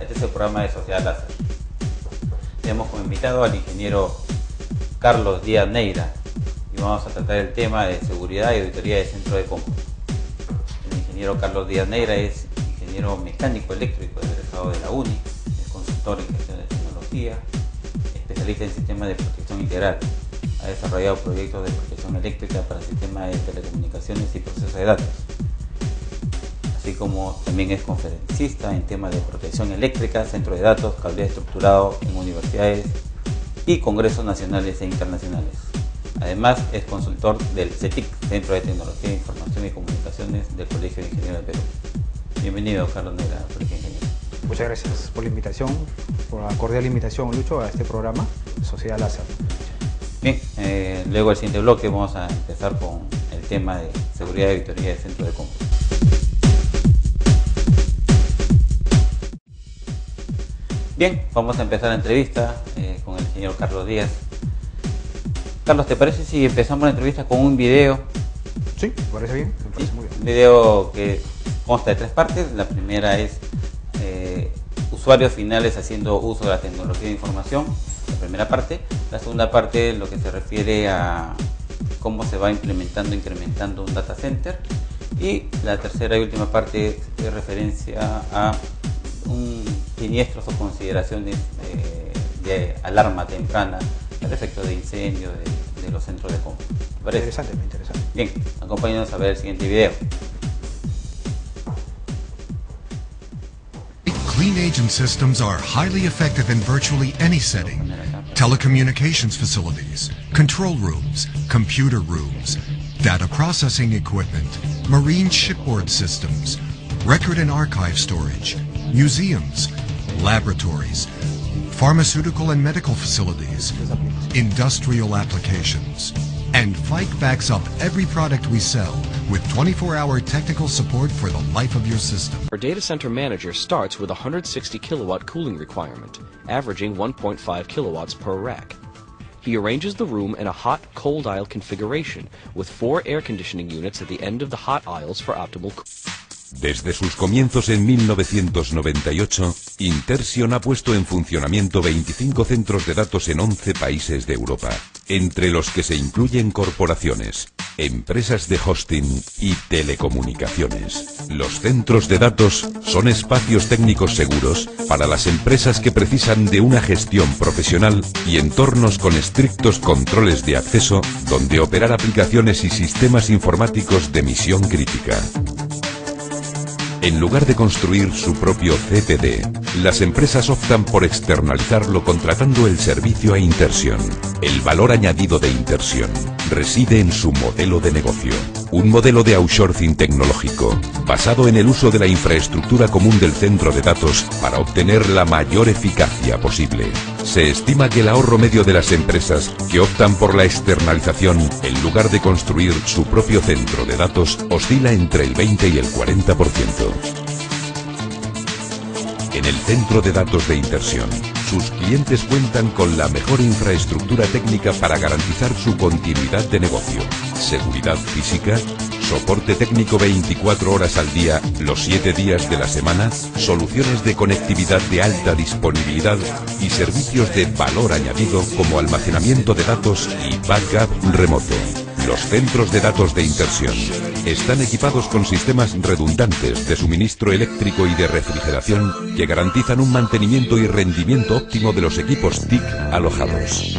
Este es el programa de Sociedad Láser. Tenemos como invitado al ingeniero Carlos Díaz Neira y vamos a tratar el tema de seguridad y auditoría de centro de cómputo. El ingeniero Carlos Díaz Neira es ingeniero mecánico eléctrico egresado de la UNI, es consultor en gestión de tecnología, especialista en sistemas de protección integral. Ha desarrollado proyectos de protección eléctrica para sistemas de telecomunicaciones y procesos de datos, así como también es conferencista en temas de protección eléctrica, centro de datos, cableado estructurado en universidades y congresos nacionales e internacionales. Además es consultor del CETIC, Centro de Tecnología de Información y Comunicaciones del Colegio de Ingenieros del Perú. Bienvenido, Carlos Neira, al Colegio de Ingenieros. Muchas gracias por la invitación, por la cordial invitación, Lucho, a este programa, Sociedad Láser. Bien, luego del siguiente bloque vamos a empezar con el tema de seguridad y auditoría de centro de cómputo. Bien, vamos a empezar la entrevista con el ingeniero Carlos Díaz. Carlos, ¿te parece si empezamos la entrevista con un video? Sí, me parece bien, me parece muy bien. Un video que consta de 3 partes. La primera es usuarios finales haciendo uso de la tecnología de información, la primera parte. La segunda parte, lo que se refiere a cómo se va implementando, incrementando un data center. Y la tercera y última parte es referencia a siniestros o consideraciones de alarma temprana al efecto de incendio de los centros de cómputo. Interesante, muy interesante. Bien, acompáñanos a ver el siguiente video. Clean agent systems are highly effective in virtually any setting. Telecommunications facilities, control rooms, computer rooms, data processing equipment, marine shipboard systems, record and archive storage, museums, laboratories, pharmaceutical and medical facilities, industrial applications. And FIKE backs up every product we sell with 24-hour technical support for the life of your system. Our data center manager starts with a 160 kilowatt cooling requirement, averaging 1.5 kilowatts per rack. He arranges the room in a hot-cold aisle configuration with 4 air conditioning units at the end of the hot aisles for optimal cooling. Desde sus comienzos en 1998, Interxion ha puesto en funcionamiento 25 centros de datos en 11 países de Europa, entre los que se incluyen corporaciones, empresas de hosting y telecomunicaciones. Los centros de datos son espacios técnicos seguros para las empresas que precisan de una gestión profesional y entornos con estrictos controles de acceso donde operar aplicaciones y sistemas informáticos de misión crítica. En lugar de construir su propio CPD, las empresas optan por externalizarlo contratando el servicio a Interxion. El valor añadido de Interxion reside en su modelo de negocio, un modelo de outsourcing tecnológico, basado en el uso de la infraestructura común del centro de datos para obtener la mayor eficacia posible. Se estima que el ahorro medio de las empresas que optan por la externalización en lugar de construir su propio centro de datos oscila entre el 20 y el 40%. En el centro de datos de Interxion, sus clientes cuentan con la mejor infraestructura técnica para garantizar su continuidad de negocio, seguridad física, soporte técnico 24 horas al día, los 7 días de la semana, soluciones de conectividad de alta disponibilidad y servicios de valor añadido como almacenamiento de datos y backup remoto. Los centros de datos de Interxion están equipados con sistemas redundantes de suministro eléctrico y de refrigeración que garantizan un mantenimiento y rendimiento óptimo de los equipos TIC alojados.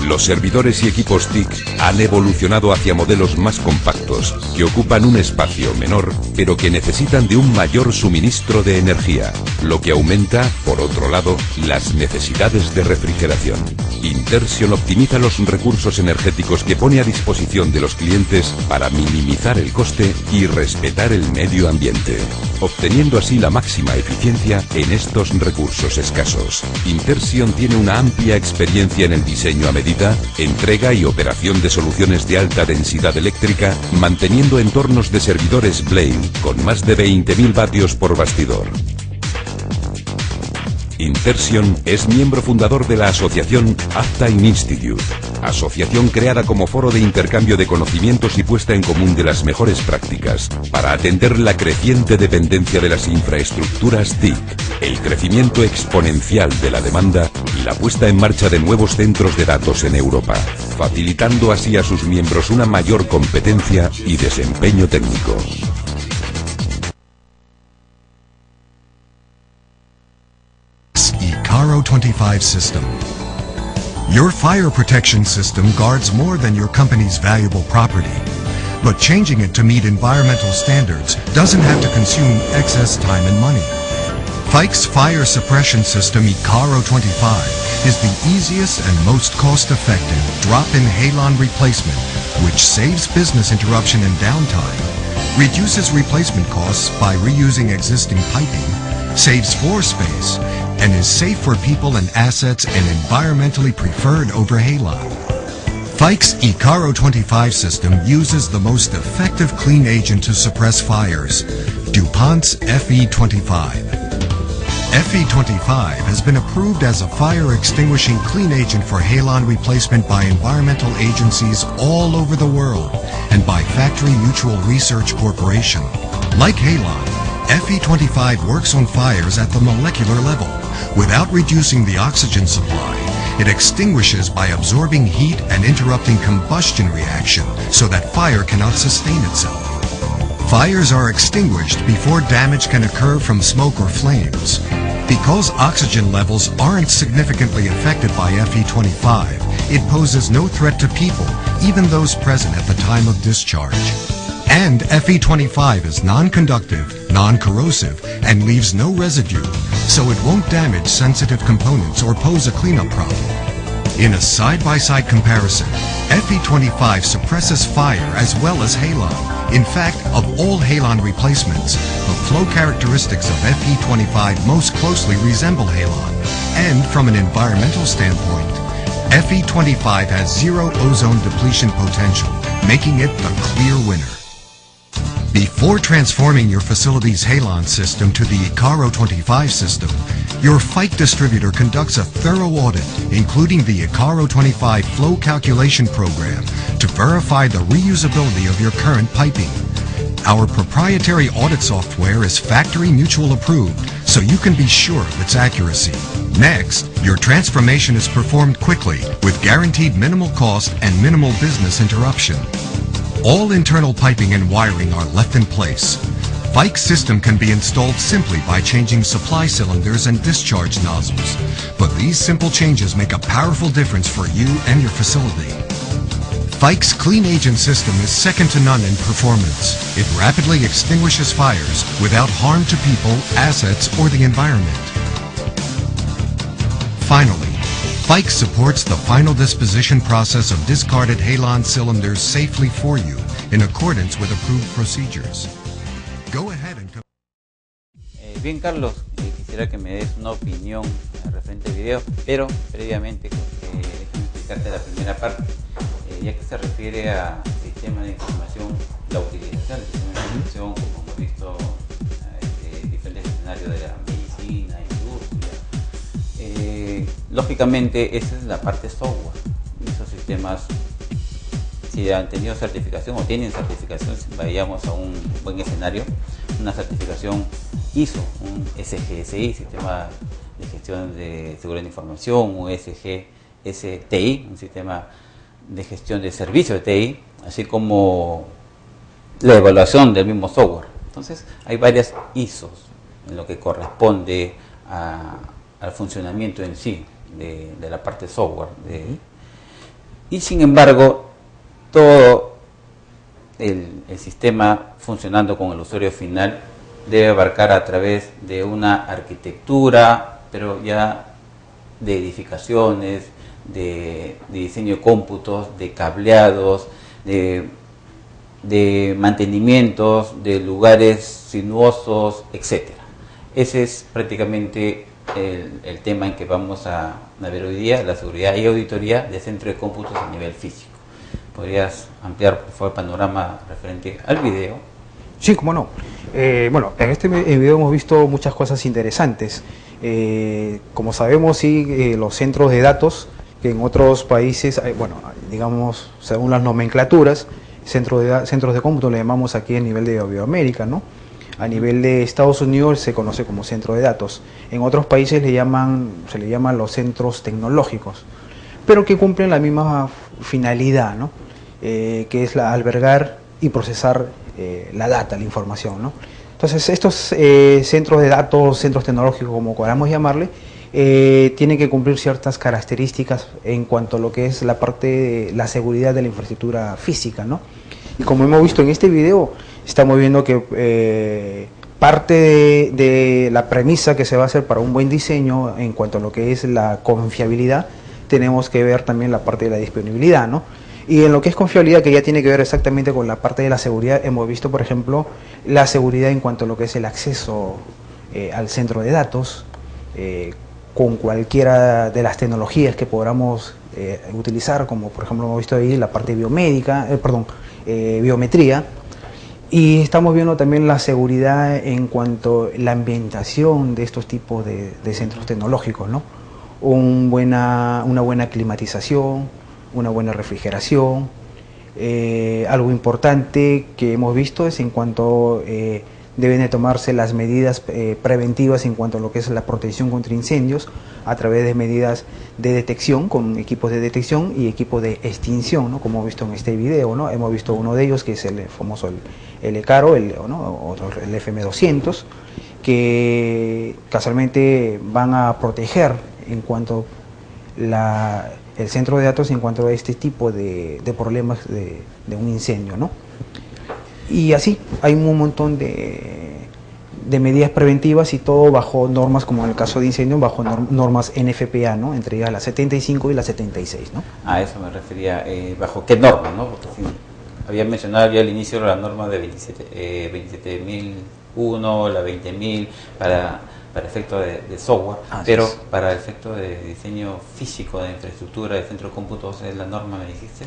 Los servidores y equipos TIC han evolucionado hacia modelos más compactos, que ocupan un espacio menor, pero que necesitan de un mayor suministro de energía, lo que aumenta, por otro lado, las necesidades de refrigeración. Interxion optimiza los recursos energéticos que pone a disposición de los clientes para minimizar el coste y respetar el medio ambiente, obteniendo así la máxima eficiencia en estos recursos escasos. Interxion tiene una amplia experiencia en el diseño a medida, entrega y operación de soluciones de alta densidad eléctrica, manteniendo entornos de servidores Blade con más de 20.000 vatios por bastidor. Interxion es miembro fundador de la asociación Uptime Institute, asociación creada como foro de intercambio de conocimientos y puesta en común de las mejores prácticas para atender la creciente dependencia de las infraestructuras TIC, el crecimiento exponencial de la demanda y la puesta en marcha de nuevos centros de datos en Europa, facilitando así a sus miembros una mayor competencia y desempeño técnico. Icaro 25 system. Your fire protection system guards more than your company's valuable property, but changing it to meet environmental standards doesn't have to consume excess time and money. Fike's fire suppression system Icaro 25 is the easiest and most cost-effective drop-in halon replacement, which saves business interruption and downtime, reduces replacement costs by reusing existing piping, saves floor space, and is safe for people and assets and environmentally preferred over halon. Fike's Icaro 25 system uses the most effective clean agent to suppress fires, DuPont's FE25. FE25 has been approved as a fire extinguishing clean agent for halon replacement by environmental agencies all over the world and by Factory Mutual Research Corporation. Like halon, FE25 works on fires at the molecular level. Without reducing the oxygen supply, it extinguishes by absorbing heat and interrupting combustion reaction so that fire cannot sustain itself. Fires are extinguished before damage can occur from smoke or flames. Because oxygen levels aren't significantly affected by FE25, it poses no threat to people, even those present at the time of discharge. And FE25 is non-conductive, non-corrosive, and leaves no residue, so it won't damage sensitive components or pose a cleanup problem. In a side-by-side comparison, FE25 suppresses fire as well as halon. In fact, of all halon replacements, the flow characteristics of FE25 most closely resemble halon. And from an environmental standpoint, FE25 has zero ozone depletion potential, making it the clear winner. Before transforming your facility's halon system to the Icaro 25 system, your Fike distributor conducts a thorough audit, including the Icaro 25 flow calculation program, to verify the reusability of your current piping. Our proprietary audit software is Factory Mutual approved, so you can be sure of its accuracy. Next, your transformation is performed quickly, with guaranteed minimal cost and minimal business interruption. All internal piping and wiring are left in place. Fike's system can be installed simply by changing supply cylinders and discharge nozzles. But these simple changes make a powerful difference for you and your facility. Fike's clean agent system is second to none in performance. It rapidly extinguishes fires without harm to people, assets, or the environment. Finally, Fike supports the final disposition process of discarded halon cylinders safely for you in accordance with approved procedures. Go ahead and... Bien, Carlos, quisiera que me des una opinión referente al video, pero previamente déjame explicarte la primera parte, ya que se refiere a sistema de información, la utilización del sistema de información, como hemos visto diferentes escenarios de la medicina, industria. Lógicamente esa es la parte software. Esos sistemas, si han tenido certificación o tienen certificación, vayamos a un buen escenario, una certificación ISO, un SGSI, Sistema de Gestión de Seguridad de Información, un SGSTI, un Sistema de Gestión de Servicios de TI, así como la evaluación del mismo software. Entonces hay varias ISOs en lo que corresponde al funcionamiento en sí de la parte software. Y sin embargo, todo el sistema funcionando con el usuario final debe abarcar a través de una arquitectura, pero ya de edificaciones, de diseño de cómputos, de cableados, de mantenimientos, de lugares sinuosos, etc. Ese es prácticamente el tema en que vamos a ver hoy día, la seguridad y auditoría de centro de cómputos a nivel físico. ¿Podrías ampliar, por favor, el panorama referente al video? Sí, cómo no. Bueno, en este video hemos visto muchas cosas interesantes. Como sabemos, sí, los centros de datos que en otros países, bueno, digamos, según las nomenclaturas, centros de cómputo le llamamos aquí a nivel de Iberoamérica, ¿no? A nivel de Estados Unidos se conoce como centro de datos. En otros países se le llaman los centros tecnológicos, pero que cumplen la misma finalidad, ¿no? Que es albergar y procesar la data, la información, ¿no? Entonces estos centros de datos, centros tecnológicos, como queramos llamarle, tienen que cumplir ciertas características en cuanto a lo que es la parte de la seguridad de la infraestructura física, ¿no? Y como hemos visto en este video, estamos viendo que parte de la premisa que se va a hacer para un buen diseño en cuanto a lo que es la confiabilidad, tenemos que ver también la parte de la disponibilidad, ¿no? Y en lo que es confiabilidad, que ya tiene que ver exactamente con la parte de la seguridad, hemos visto, por ejemplo, la seguridad en cuanto a lo que es el acceso al centro de datos, con cualquiera de las tecnologías que podamos utilizar, como por ejemplo hemos visto ahí la parte biomédica, biometría, y estamos viendo también la seguridad en cuanto a la ambientación de estos tipos de centros tecnológicos, ¿no? Una buena climatización, una buena refrigeración. Algo importante que hemos visto es en cuanto deben de tomarse las medidas preventivas en cuanto a lo que es la protección contra incendios a través de medidas de detección con equipos de detección y equipos de extinción, ¿no? Como hemos visto en este video, ¿no? Hemos visto uno de ellos que es el famoso el ECARO, otro el FM200, que casualmente van a proteger en cuanto el centro de datos en cuanto a este tipo de problemas de un incendio, ¿no? Y así hay un montón de medidas preventivas y todo bajo normas, como en el caso de incendio, bajo normas NFPA, ¿no? Entre ellas la 75 y la 76, ¿no? A eso me refería, ¿bajo qué norma, no? Porque sí, había mencionado ya al inicio la norma de 27001, la 20000 para efecto de software, pero para efecto de diseño físico de infraestructura de centro de cómputos, ¿es la norma, me dijiste?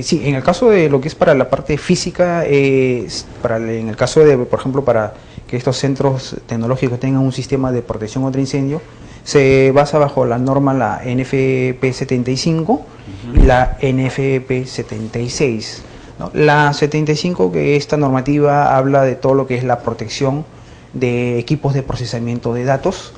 Sí, en el caso de lo que es para la parte física, en el caso de, por ejemplo, para que estos centros tecnológicos tengan un sistema de protección contra incendio, se basa bajo la norma la NFP 75 y la NFP 76, ¿no? La 75, que esta normativa habla de todo lo que es la protección de equipos de procesamiento de datos,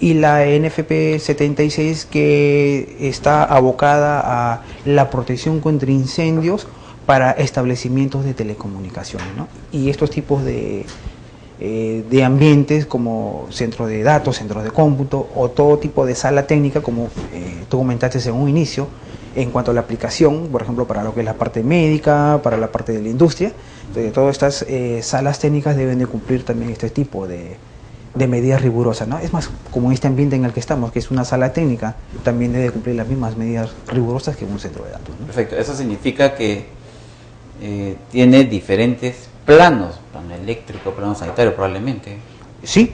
y la NFP 76, que está abocada a la protección contra incendios para establecimientos de telecomunicaciones, ¿no? Y estos tipos de ambientes como centros de datos, centros de cómputo o todo tipo de sala técnica, como tú comentaste en un inicio, en cuanto a la aplicación, por ejemplo, para lo que es la parte médica, para la parte de la industria. Entonces, todas estas salas técnicas deben de cumplir también este tipo de medidas rigurosas, ¿no? Es más, como en este ambiente en el que estamos, que es una sala técnica, también debe cumplir las mismas medidas rigurosas que un centro de datos, ¿no? Perfecto, eso significa que tiene diferentes planos, plano eléctrico, plano sanitario probablemente. Sí,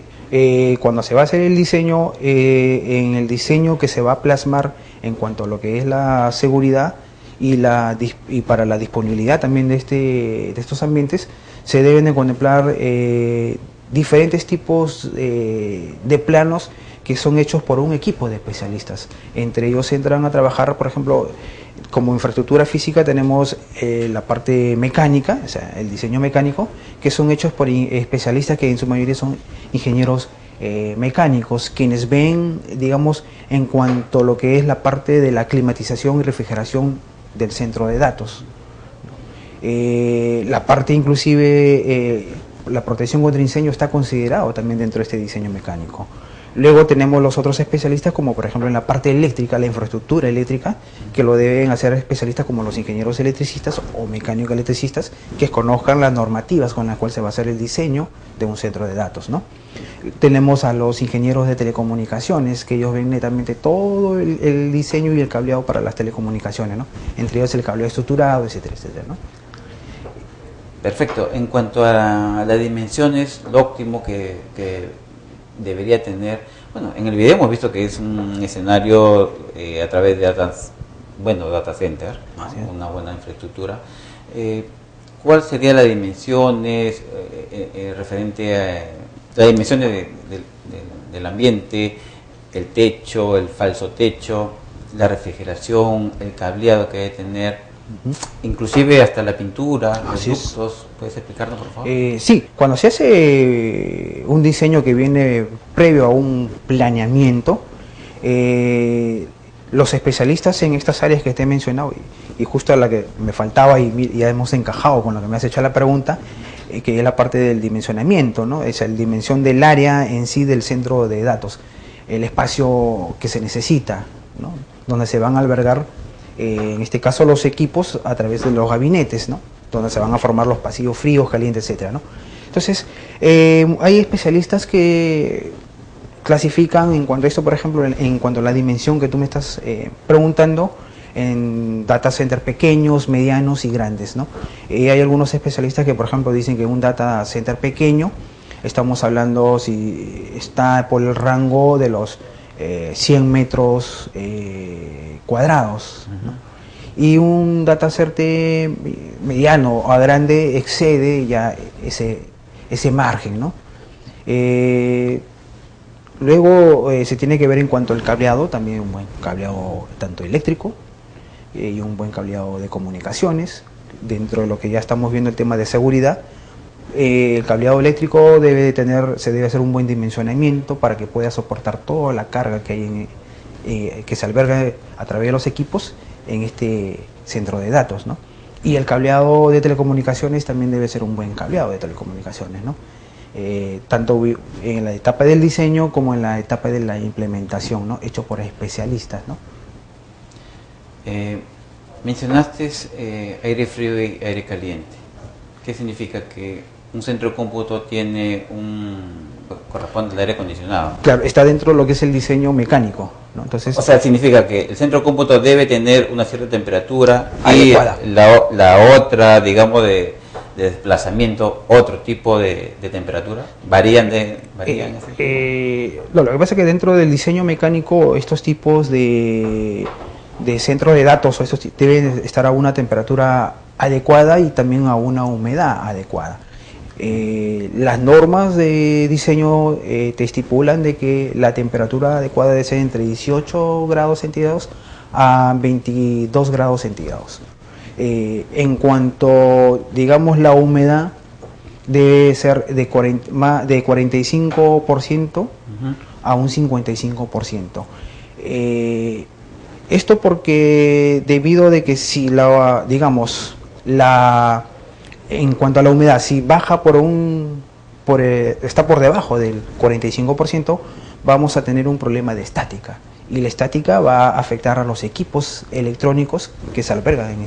cuando se va a hacer el diseño, en el diseño que se va a plasmar en cuanto a lo que es la seguridad y para la disponibilidad también de estos ambientes, se deben de contemplar diferentes tipos de planos que son hechos por un equipo de especialistas. Entre ellos entran a trabajar, por ejemplo, como infraestructura física tenemos la parte mecánica, o sea, el diseño mecánico, que son hechos por especialistas que en su mayoría son ingenieros mecánicos, quienes ven, digamos, en cuanto a lo que es la parte de la climatización y refrigeración del centro de datos. La parte inclusive, la protección contra incendio está considerado también dentro de este diseño mecánico. Luego tenemos los otros especialistas, como por ejemplo en la parte eléctrica, la infraestructura eléctrica, que lo deben hacer especialistas como los ingenieros electricistas o mecánicos electricistas, que conozcan las normativas con las cuales se va a hacer el diseño de un centro de datos, ¿no? Tenemos a los ingenieros de telecomunicaciones, que ellos ven netamente todo el diseño y el cableado para las telecomunicaciones, ¿no? Entre ellos el cableado estructurado, etcétera, etcétera, ¿no? Perfecto. En cuanto a las dimensiones, lo óptimo que debería tener, bueno, en el video hemos visto que es un escenario a través de data center, ¿no? Una buena infraestructura. ¿Cuál sería las dimensiones referente a las dimensiones del ambiente, el techo, el falso techo, la refrigeración, el cableado que debe tener, inclusive hasta la pintura, los Así es. ductos. ¿Puedes explicarnos, por favor? Sí, cuando se hace un diseño que viene previo a un planeamiento, los especialistas en estas áreas que te he mencionado, y justo a la que me faltaba y ya hemos encajado con lo que me has hecho la pregunta, que es la parte del dimensionamiento, ¿no? Es la dimensión del área en sí del centro de datos, el espacio que se necesita, ¿no? Donde se van a albergar, en este caso, los equipos a través de los gabinetes, ¿no? Donde se van a formar los pasillos fríos, calientes, etcétera, ¿no? Entonces, hay especialistas que clasifican en cuanto a esto, por ejemplo, en cuanto a la dimensión que tú me estás preguntando, en data center pequeños, medianos y grandes, ¿no? Hay algunos especialistas que, por ejemplo, dicen que un data center pequeño, estamos hablando si está por el rango de los 100 metros cuadrados, ¿no? Y un data center mediano o grande excede ya ese margen, ¿no? Luego se tiene que ver en cuanto al cableado, también un buen cableado tanto eléctrico y un buen cableado de comunicaciones. Dentro de lo que ya estamos viendo el tema de seguridad, el cableado eléctrico se debe hacer un buen dimensionamiento para que pueda soportar toda la carga que hay que se alberga a través de los equipos en este centro de datos, ¿no? Y el cableado de telecomunicaciones también debe ser un buen cableado de telecomunicaciones, ¿no? Tanto en la etapa del diseño como en la etapa de la implementación, ¿no? Hecho por especialistas, ¿no? Mencionaste aire frío y aire caliente. ¿Qué significa? Que un centro de cómputo corresponde al aire acondicionado. Claro, está dentro de lo que es el diseño mecánico, ¿no? Entonces, O sea, significa que el centro de cómputo debe tener una cierta temperatura adecuada. Y la otra, digamos, de desplazamiento, otro tipo de temperatura. ¿Varían? Lo que pasa es que dentro del diseño mecánico estos tipos de centros de datos deben estar a una temperatura adecuada y también a una humedad adecuada. Las normas de diseño te estipulan de que la temperatura adecuada debe ser entre 18 grados centígrados a 22 grados centígrados. En cuanto, digamos, la humedad debe ser de 45% a un 55%. Esto porque debido de que si en cuanto a la humedad, si baja está por debajo del 45%, vamos a tener un problema de estática. Y la estática va a afectar a los equipos electrónicos que se albergan en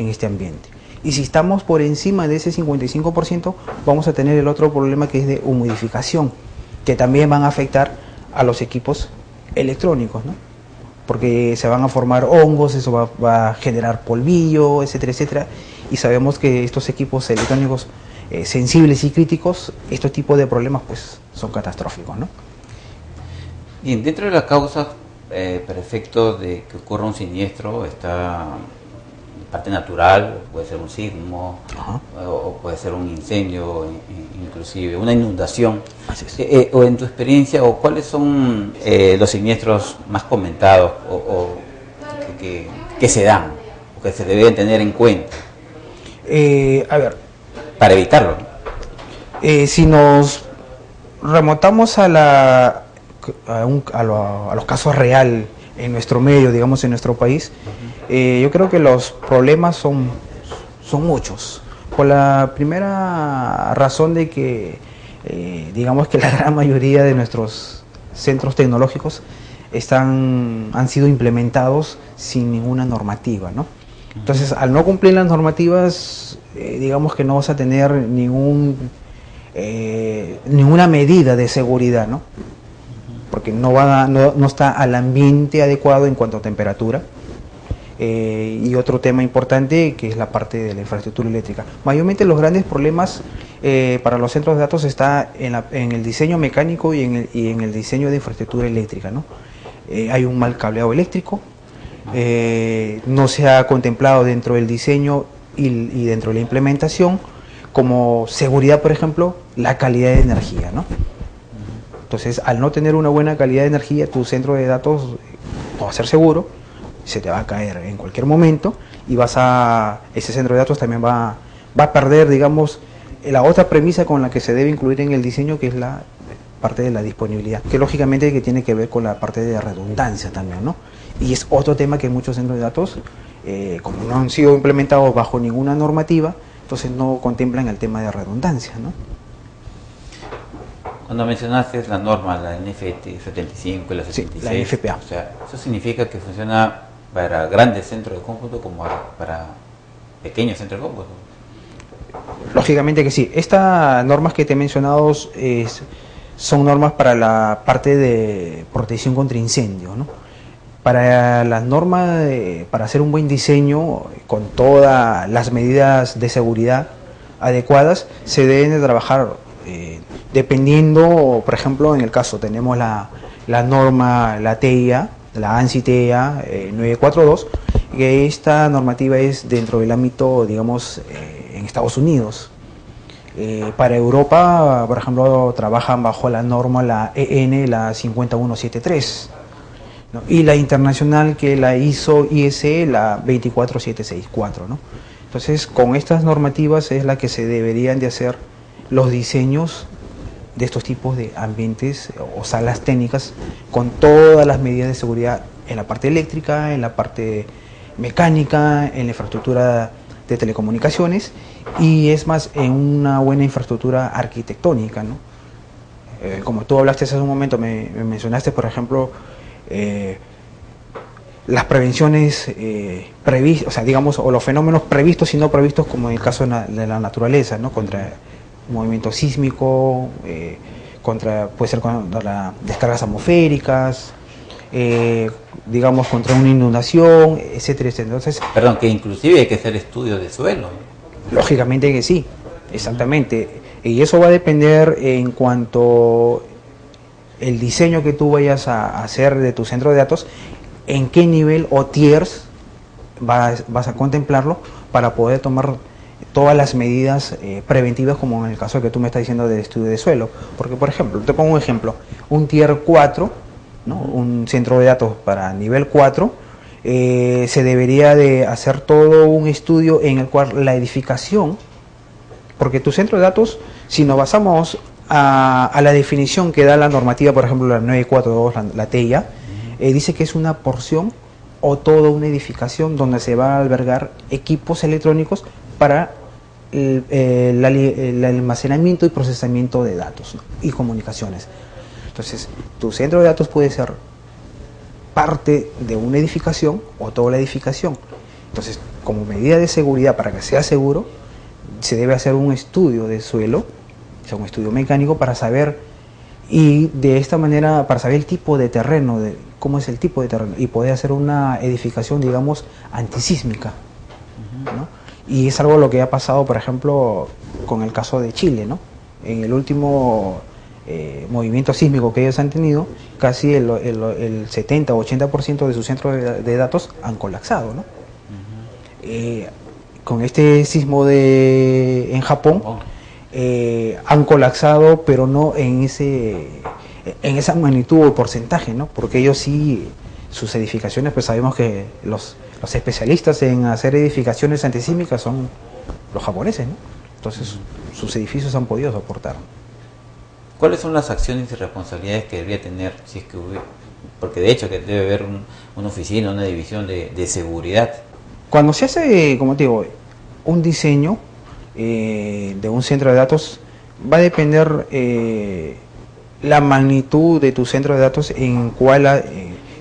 este ambiente. Y si estamos por encima de ese 55%, vamos a tener el otro problema, que es de humidificación, que también van a afectar a los equipos electrónicos, ¿no? Porque se van a formar hongos, eso va a generar polvillo, etcétera, etcétera. Y sabemos que estos equipos electrónicos sensibles y críticos, estos tipos de problemas pues son catastróficos, ¿no? Bien, dentro de las causas para efectos de que ocurra un siniestro está parte natural, puede ser un sismo, o puede ser un incendio, inclusive una inundación. Así es. O en tu experiencia, o cuáles son los siniestros más comentados o que se dan, o que se deben tener en cuenta A ver, para evitarlo. Si nos remontamos a los casos real en nuestro medio, digamos en nuestro país, yo creo que los problemas son muchos. Por la primera razón de que, digamos que la gran mayoría de nuestros centros tecnológicos han sido implementados sin ninguna normativa, ¿no? Entonces, al no cumplir las normativas, digamos que no vas a tener ninguna medida de seguridad, ¿no? Porque no está al ambiente adecuado en cuanto a temperatura. Y otro tema importante, que es la parte de la infraestructura eléctrica. Mayormente los grandes problemas para los centros de datos está en el diseño mecánico y en el diseño de infraestructura eléctrica, ¿no? Hay un mal cableado eléctrico, no se ha contemplado dentro del diseño y dentro de la implementación, como seguridad, por ejemplo, la calidad de energía, ¿no? Entonces, al no tener una buena calidad de energía, tu centro de datos no va a ser seguro, se te va a caer en cualquier momento y ese centro de datos también va a perder, digamos, la otra premisa con la que se debe incluir en el diseño, que es la parte de la disponibilidad, que lógicamente que tiene que ver con la parte de redundancia también, ¿no? Y es otro tema que muchos centros de datos, como no han sido implementados bajo ninguna normativa, entonces no contemplan el tema de redundancia, ¿no? Cuando mencionaste la norma, la NFT 75 y la 76, sí, la NFPA. O sea, eso significa que funciona para grandes centros de cómputo como para pequeños centros de cómputo. Lógicamente que sí. Estas normas que te he mencionado son normas para la parte de protección contra incendio, ¿no? Para las normas, para hacer un buen diseño con todas las medidas de seguridad adecuadas, se deben de trabajar dependiendo, por ejemplo, en el caso tenemos la norma, la TEIA, la ANSI TEIA 942, que esta normativa es dentro del ámbito, digamos, en Estados Unidos. Para Europa, por ejemplo, trabajan bajo la norma, la EN, la 5173, ¿no? Y la internacional, que la ISE, la 24764, ¿no? Entonces, con estas normativas es la que se deberían de hacer los diseños de estos tipos de ambientes o salas técnicas, con todas las medidas de seguridad en la parte eléctrica, en la parte mecánica, en la infraestructura de telecomunicaciones, y es más, en una buena infraestructura arquitectónica, ¿no? Como tú hablaste hace un momento, me mencionaste, por ejemplo, las prevenciones previstas, o sea, digamos, o los fenómenos previstos y no previstos, como en el caso de la naturaleza, ¿no? Contra movimiento sísmico, puede ser contra las descargas atmosféricas, digamos, contra una inundación, etcétera, etcétera. Entonces, perdón, que inclusive hay que hacer estudios de suelo. Lógicamente que sí, exactamente. Y eso va a depender en cuanto el diseño que tú vayas a hacer de tu centro de datos, en qué nivel o tiers vas a contemplarlo para poder tomar todas las medidas preventivas, como en el caso que tú me estás diciendo del estudio de suelo. Porque, por ejemplo, te pongo un ejemplo, un tier 4, ¿no? Un centro de datos para nivel 4, se debería de hacer todo un estudio en el cual la edificación, porque tu centro de datos, si nos basamos a la definición que da la normativa, por ejemplo la 942, la TEIA, dice que es una porción o toda una edificación donde se va a albergar equipos electrónicos para el almacenamiento y procesamiento de datos, ¿no? Y comunicaciones. Entonces, tu centro de datos puede ser parte de una edificación o toda la edificación. Entonces, como medida de seguridad, para que sea seguro, se debe hacer un estudio de suelo, o sea, un estudio mecánico para saber, y de esta manera, para saber el tipo de terreno, cómo es el tipo de terreno, y poder hacer una edificación, digamos, antisísmica, ¿no? Y es algo lo que ha pasado, por ejemplo, con el caso de Chile, ¿no? En el último movimiento sísmico que ellos han tenido, casi el 70 o 80% de sus centros de datos han colapsado, ¿no? Con este sismo en Japón, han colapsado, pero no en esa magnitud o porcentaje, ¿no? Porque ellos sí, sus edificaciones, pues sabemos que los especialistas en hacer edificaciones antisísmicas son los japoneses, ¿no? Entonces, sus edificios han podido soportar. ¿Cuáles son las acciones y responsabilidades que debería tener, si es que hubiera, porque de hecho que debe haber una oficina, una división de seguridad? Cuando se hace, como te digo, un diseño de un centro de datos, va a depender la magnitud de tu centro de datos en cuál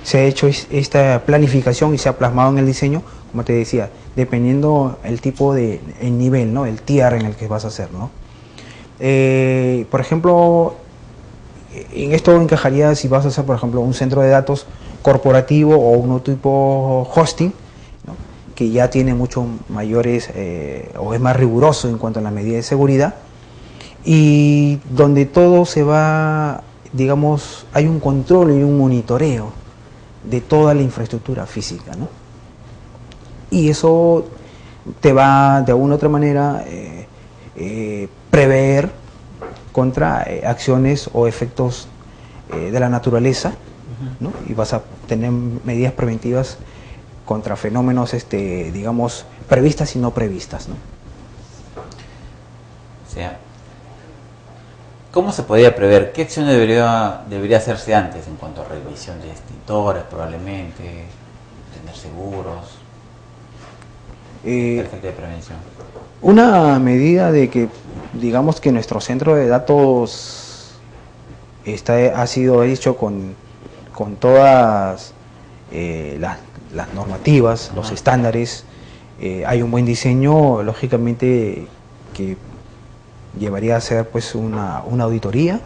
se ha hecho esta planificación y se ha plasmado en el diseño, como te decía, dependiendo el tipo el nivel, ¿no? El tier en el que vas a hacer, ¿no? Por ejemplo, en esto encajaría si vas a hacer, por ejemplo, un centro de datos corporativo o un tipo hosting, ¿no? Que ya tiene mucho mayores o es más riguroso en cuanto a las medidas de seguridad, y donde todo se va, digamos, hay un control y un monitoreo de toda la infraestructura física, ¿no? Y eso te va de alguna u otra manera prever contra acciones o efectos de la naturaleza, ¿no? Y vas a tener medidas preventivas contra fenómenos, digamos, previstas y no previstas, ¿no? O sea, ¿cómo se podría prever? ¿Qué acciones debería hacerse antes en cuanto a revisión de extintores, probablemente, tener seguros, efecto de prevención? Una medida de que, digamos que nuestro centro de datos ha sido hecho con todas las normativas, los estándares, hay un buen diseño, lógicamente, que llevaría a ser pues una auditoría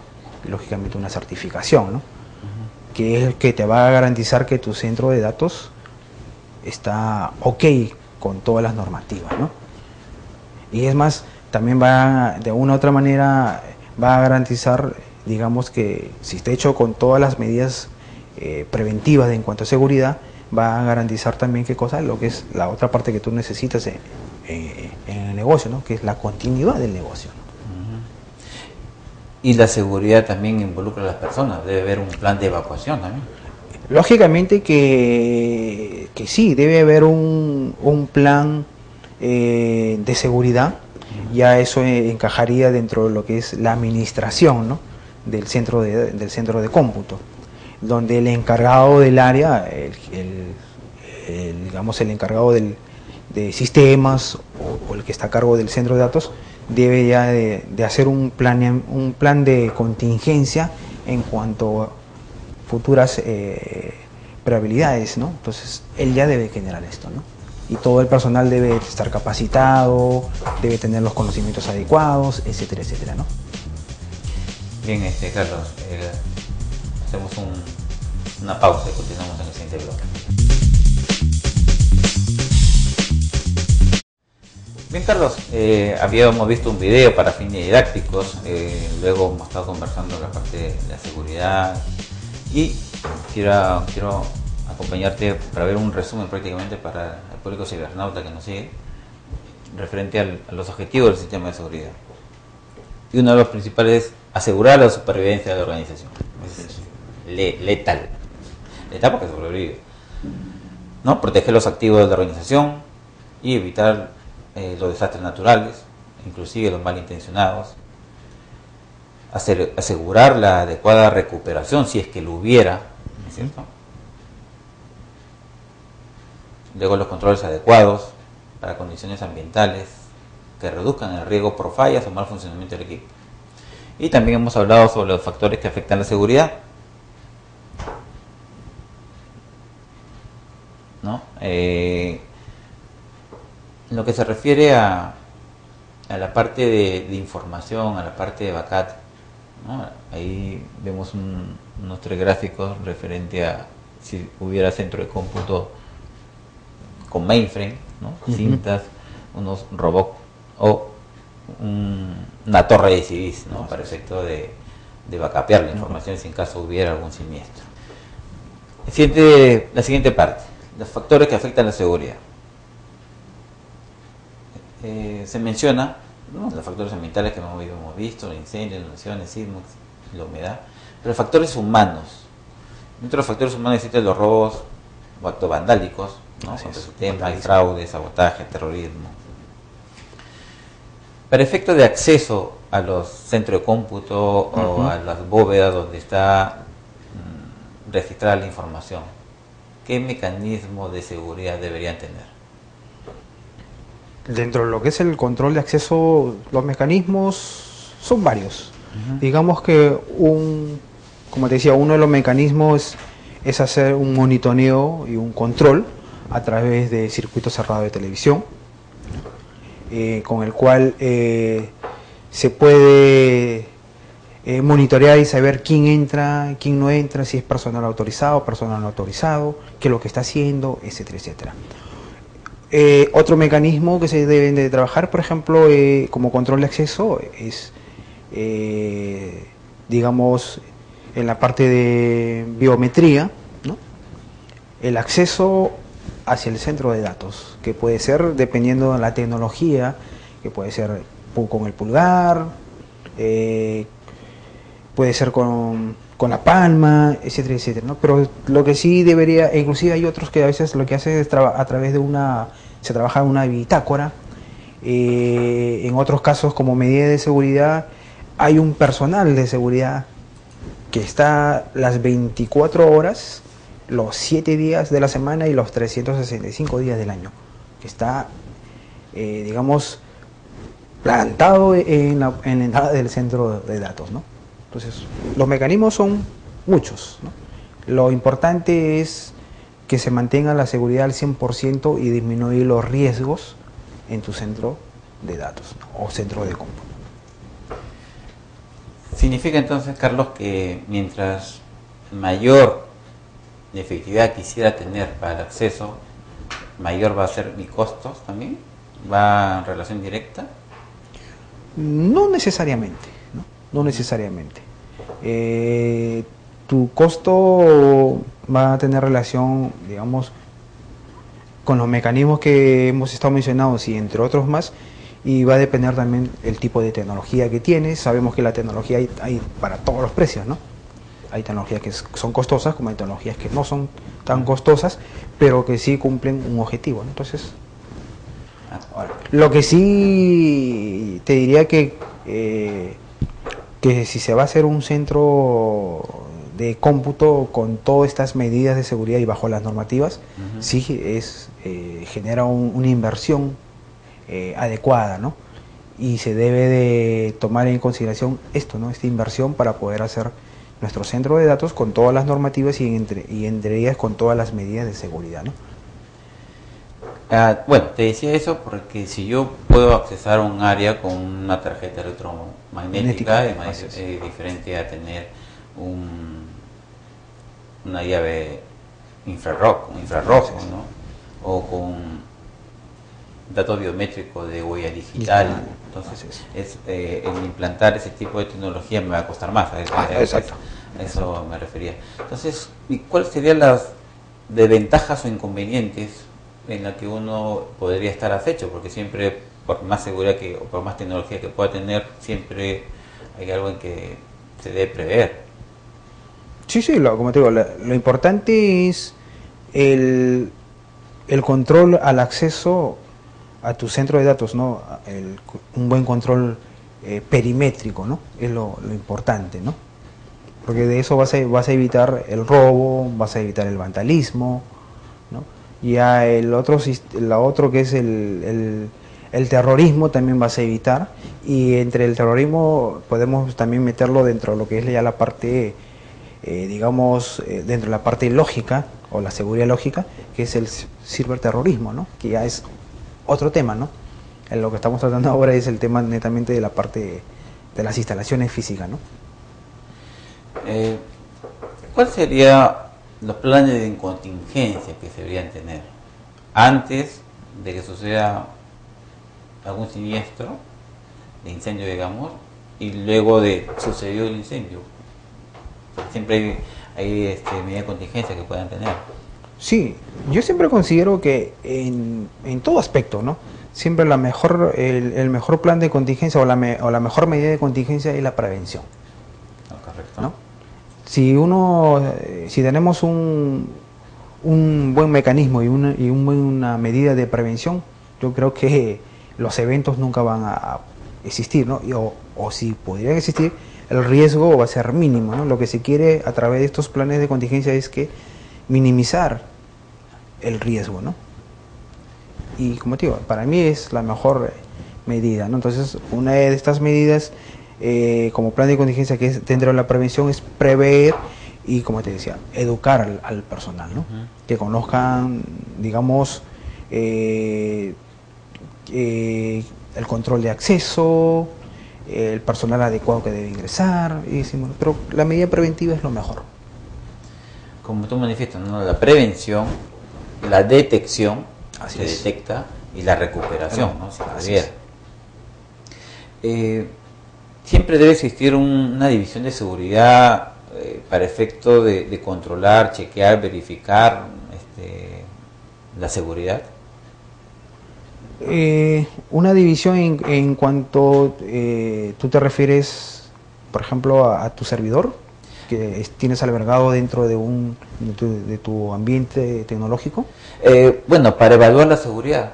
y lógicamente una certificación, ¿no? Que es el que te va a garantizar que tu centro de datos está ok con todas las normativas, ¿no? Y es más, también va, de una u otra manera, va a garantizar, digamos que si está hecho con todas las medidas preventivas en cuanto a seguridad, va a garantizar también qué cosa, lo que es la otra parte que tú necesitas en el negocio, ¿no? Que es la continuidad del negocio, ¿no? Y la seguridad también involucra a las personas, debe haber un plan de evacuación también. Lógicamente que sí, debe haber un plan de seguridad, ya eso encajaría dentro de lo que es la administración, ¿no? del centro de cómputo, donde el encargado del área, digamos el encargado de sistemas o el que está a cargo del centro de datos, debe ya de hacer un plan de contingencia en cuanto a futuras probabilidades, ¿no? Entonces él ya debe generar esto, ¿no? Y todo el personal debe estar capacitado, debe tener los conocimientos adecuados, etcétera, etcétera, ¿no? Bien, Carlos, hacemos una pausa y continuamos en el siguiente bloque. Bien, Carlos, habíamos visto un video para fines didácticos, luego hemos estado conversando la parte de la seguridad y quiero acompañarte para ver un resumen prácticamente para el público cibernauta que nos sigue, referente a los objetivos del sistema de seguridad. Y uno de los principales es asegurar la supervivencia de la organización. Es letal porque sobrevive, ¿no? Proteger los activos de la organización y evitar los desastres naturales, inclusive los malintencionados, asegurar la adecuada recuperación si es que lo hubiera, ¿no es cierto? Luego los controles adecuados para condiciones ambientales que reduzcan el riesgo por fallas o mal funcionamiento del equipo. Y también hemos hablado sobre los factores que afectan la seguridad, ¿no? En lo que se refiere a la parte de información, a la parte de backup, ¿no? Ahí vemos unos 3 gráficos referente a si hubiera centro de cómputo con mainframe, ¿no? Cintas, unos robots o una torre de CDs, ¿no? Para efecto de backupear la información si en caso hubiera algún siniestro. La siguiente parte, los factores que afectan la seguridad. Se menciona, ¿no? Los factores ambientales que hemos visto, los incendios, inundaciones, sismos, la humedad, pero factores humanos. Dentro de los factores humanos existen los robos o actos vandálicos, ¿no? Hay fraude, sabotaje, terrorismo. Para efectos de acceso a los centros de cómputo o a las bóvedas donde está registrada la información, ¿qué mecanismo de seguridad deberían tener? Dentro de lo que es el control de acceso, los mecanismos son varios. Digamos que como te decía, uno de los mecanismos es hacer un monitoreo y un control a través de circuito cerrado de televisión, con el cual se puede monitorear y saber quién entra, quién no entra, si es personal autorizado, personal no autorizado, qué es lo que está haciendo, etcétera, etcétera. Otro mecanismo que se deben de trabajar, por ejemplo, como control de acceso, es, digamos, en la parte de biometría, ¿no? El acceso hacia el centro de datos, que puede ser, dependiendo de la tecnología, que puede ser con el pulgar, puede ser con con la palma, etcétera, etcétera, ¿no? Pero lo que sí debería, e inclusive hay otros que a veces lo que hacen es a través de se trabaja en una bitácora. En otros casos, como medida de seguridad, hay un personal de seguridad que está las 24 horas, los 7 días de la semana y los 365 días del año, que está, digamos, plantado en la entrada del centro de datos, ¿no? Entonces, los mecanismos son muchos, ¿no? Lo importante es que se mantenga la seguridad al 100% y disminuir los riesgos en tu centro de datos, ¿no? O centro de cómputo. Significa entonces, Carlos, que mientras mayor efectividad quisiera tener para el acceso, mayor va a ser mi costos también, va en relación directa. No necesariamente, ¿no? No necesariamente. Tu costo va a tener relación, digamos, con los mecanismos que hemos estado mencionando, y entre otros más, y va a depender también el tipo de tecnología que tienes. Sabemos que la tecnología hay para todos los precios, ¿no? Hay tecnologías que son costosas, como hay tecnologías que no son tan costosas, pero que sí cumplen un objetivo, ¿no? Entonces, ahora, lo que sí te diría que si se va a hacer un centro de cómputo con todas estas medidas de seguridad y bajo las normativas, sí genera una inversión adecuada, ¿no? Y se debe de tomar en consideración esto, ¿no? Esta inversión para poder hacer nuestro centro de datos con todas las normativas y entre ellas con todas las medidas de seguridad, ¿no? Bueno, te decía eso porque si yo puedo accesar a un área con una tarjeta electromagnética, es diferente a tener una llave infrarrojo, ¿no? O con datos biométricos de huella digital. Entonces, el implantar ese tipo de tecnología me va a costar más. Exacto. A eso me refería. Entonces, ¿y cuáles serían las desventajas o inconvenientes en la que uno podría estar acecho? Porque siempre, por más seguridad o por más tecnología que pueda tener, siempre hay algo en que se debe prever. Sí, como te digo, lo importante es el control al acceso a tu centro de datos, ¿no? Un buen control perimétrico, ¿no? Es lo importante, ¿no? Porque de eso vas a evitar el robo, vas a evitar el vandalismo, ¿no? Ya lo otro que es el terrorismo también vas a evitar, y entre el terrorismo podemos también meterlo dentro de lo que es ya la parte, digamos, dentro de la parte lógica o la seguridad lógica, que es el ciberterrorismo, ¿no? Que ya es otro tema, ¿no? Lo que estamos tratando ahora es el tema netamente de la parte de las instalaciones físicas, ¿no? ¿Cuáles serían los planes de contingencia que se deberían tener antes de que suceda algún siniestro de incendio, digamos, y luego de sucedió el incendio? Siempre hay medidas de contingencia que puedan tener. Sí, yo siempre considero que en todo aspecto, ¿no? Siempre el mejor plan de contingencia o la mejor medida de contingencia es la prevención. Correcto. ¿No? Si tenemos un buen mecanismo y una medida de prevención, yo creo que los eventos nunca van a existir, ¿no? O si podrían existir, el riesgo va a ser mínimo, ¿no? Lo que se quiere a través de estos planes de contingencia es que minimizar el riesgo, ¿no? Y como te digo, para mí es la mejor medida, ¿no? Entonces, una de estas medidas como plan de contingencia que es dentro de la prevención es prever y, como te decía, educar al personal, ¿no? Que conozcan, digamos, el control de acceso, el personal adecuado que debe ingresar, pero la medida preventiva es lo mejor. Como tú manifiestas, ¿no? La prevención, la detección, Así se es. detecta, y la recuperación, ¿no? Si pudiera. Siempre debe existir una división de seguridad para efecto de controlar, chequear, verificar la seguridad. Una división en cuanto tú te refieres, por ejemplo, a tu servidor. que tienes albergado dentro de de tu ambiente tecnológico? Bueno, para evaluar la seguridad,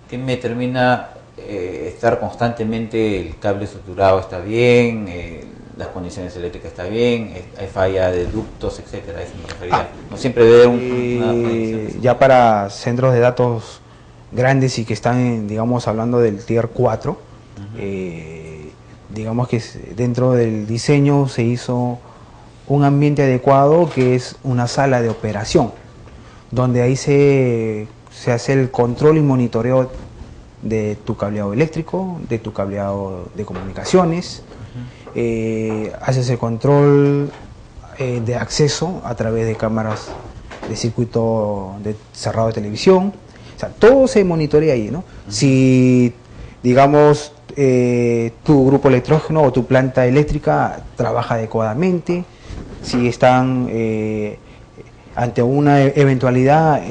que me determina estar constantemente, el cable estructurado está bien, las condiciones eléctricas está bien, hay falla de ductos, etcétera, a eso me refería. No siempre debe una ya para centros de datos grandes y que están, digamos, hablando del Tier 4, digamos que dentro del diseño se hizo un ambiente adecuado que es una sala de operación, donde ahí se hace el control y monitoreo de tu cableado eléctrico, de tu cableado de comunicaciones, haces el control de acceso a través de cámaras de circuito cerrado de televisión, o sea, todo se monitorea ahí, ¿no? Si, digamos, tu grupo electrógeno o tu planta eléctrica trabaja adecuadamente, si están ante una eventualidad,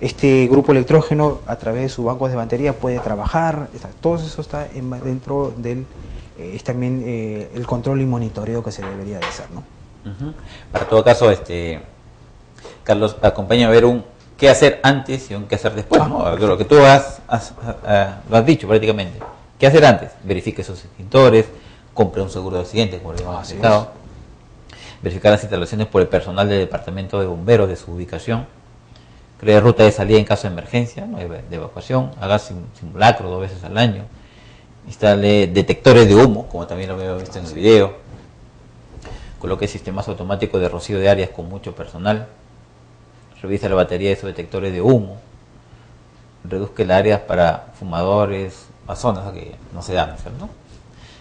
este grupo electrógeno a través de sus bancos de batería puede trabajar, todo eso está dentro del también el control y monitoreo que se debería de hacer, ¿no? Para todo caso, Carlos, acompáñame a ver qué hacer antes y un qué hacer después, ¿no? Lo que tú lo has dicho prácticamente. ¿Qué hacer antes? Verifique sus extintores, compre un seguro de accidente, como lo hemos explicado. Verificar las instalaciones por el personal del departamento de bomberos de su ubicación. Cree ruta de salida en caso de emergencia, ¿no? de evacuación. Haga simulacro 2 veces al año. Instale detectores de humo, como también lo hemos visto en el video. Coloque sistemas automáticos de rocío de áreas con mucho personal. Revisa la batería de esos detectores de humo. Reduzca las áreas para fumadores, a zonas que no se dan, ¿cierto?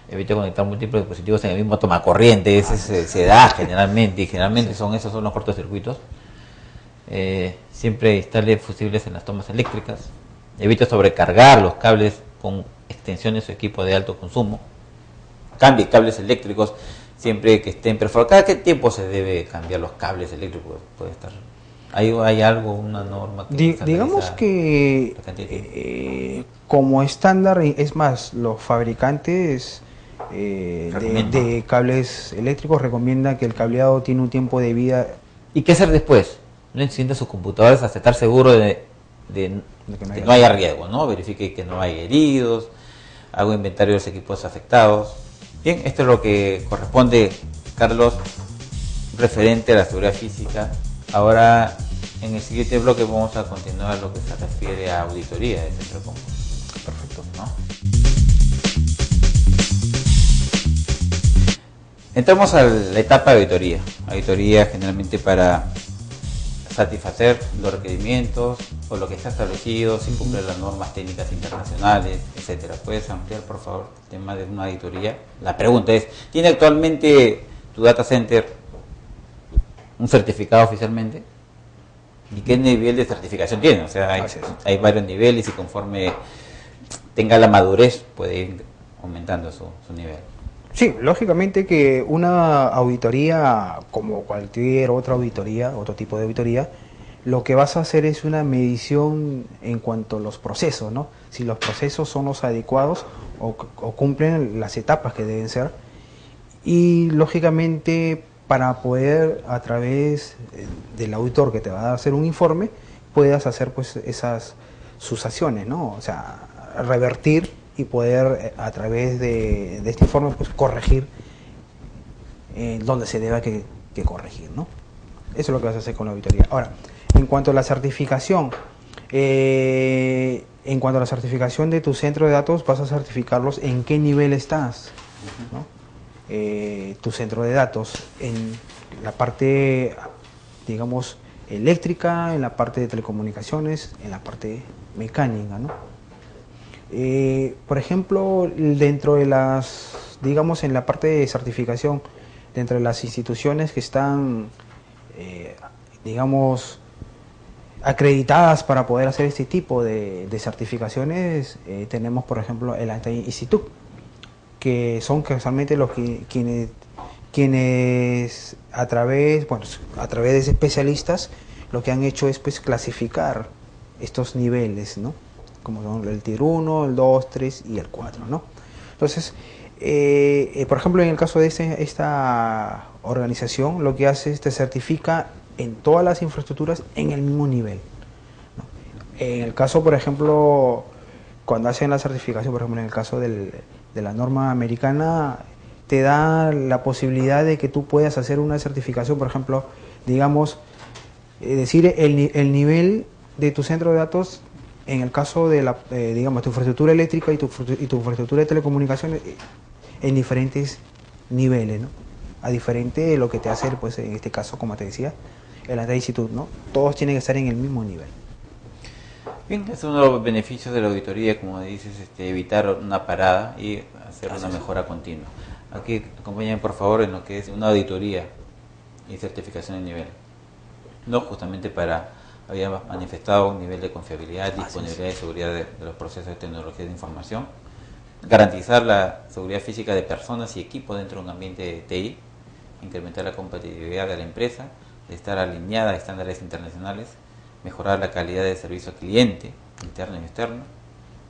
Evite conectar múltiples dispositivos en el mismo tomacorriente, ese se da generalmente, y generalmente esos son los cortocircuitos. Siempre instale fusibles en las tomas eléctricas. Evite sobrecargar los cables con extensiones o equipo de alto consumo. Cambie cables eléctricos siempre que estén perforados. ¿Cada qué tiempo se debe cambiar los cables eléctricos? Puede estar. ¿Hay algo, una norma que digamos que como estándar, es más, los fabricantes de cables eléctricos recomiendan que el cableado tiene un tiempo de vida. ¿Y qué hacer después? No encienda sus computadores hasta estar seguro de que no haya riesgo, ¿no? Verifique que no hay heridos, haga inventario de los equipos afectados. Bien, esto es lo que corresponde, Carlos, referente a la seguridad física. Ahora, en el siguiente bloque vamos a continuar lo que se refiere a auditoría de centro de cómputo. Perfecto, ¿no? Entramos a la etapa de auditoría. Auditoría generalmente para satisfacer los requerimientos o lo que está establecido sin cumplir las normas técnicas internacionales, etcétera. ¿Puedes ampliar, por favor, el tema de una auditoría? La pregunta es, ¿tiene actualmente tu data center un certificado oficialmente? ¿Y qué nivel de certificación tiene? O sea, hay varios niveles y conforme tenga la madurez puede ir aumentando su nivel. Sí, lógicamente que una auditoría, como cualquier otra auditoría, otro tipo de auditoría, lo que vas a hacer es una medición en cuanto a los procesos, ¿no? Si los procesos son los adecuados o cumplen las etapas que deben ser. Y lógicamente, para poder, a través del auditor que te va a hacer un informe, puedas hacer pues sus acciones, ¿no? O sea, revertir y poder a través de este informe pues corregir donde se deba que corregir, ¿no? Eso es lo que vas a hacer con la auditoría. Ahora, en cuanto a la certificación, de tu centro de datos, vas a certificarlos en qué nivel estás, ¿no? Tu centro de datos en la parte, digamos, eléctrica, en la parte de telecomunicaciones, en la parte mecánica, ¿no? Por ejemplo, dentro de digamos, en la parte de certificación, dentro de las instituciones que están, digamos, acreditadas para poder hacer este tipo de certificaciones, tenemos, por ejemplo, el IT Institute, que son casualmente quienes a través de especialistas lo que han hecho es pues clasificar estos niveles, ¿no? Como son el Tier 1, el 2, 3 y el 4, ¿no? Entonces, por ejemplo, en el caso de esta organización lo que hace es te certifica en todas las infraestructuras en el mismo nivel, ¿no? En el caso, por ejemplo, cuando hacen la certificación, por ejemplo, en el caso de la norma americana, te da la posibilidad de que tú puedas hacer una certificación, por ejemplo, digamos, decir el nivel de tu centro de datos en el caso de digamos, tu infraestructura eléctrica y tu infraestructura de telecomunicaciones en diferentes niveles, ¿no? A diferente de lo que te hace, pues, en este caso, como te decía, el Institute, ¿no? Todos tienen que estar en el mismo nivel. Bien, es uno de los beneficios de la auditoría, como dices, evitar una parada y hacer una mejora continua. Aquí acompáñenme, por favor, en lo que es una auditoría y certificación de nivel. No justamente había manifestado un nivel de confiabilidad, disponibilidad y seguridad de los procesos de tecnología de información, garantizar la seguridad física de personas y equipos dentro de un ambiente de TI, incrementar la competitividad de la empresa, de estar alineada a estándares internacionales, mejorar la calidad de servicio al cliente, interno y externo,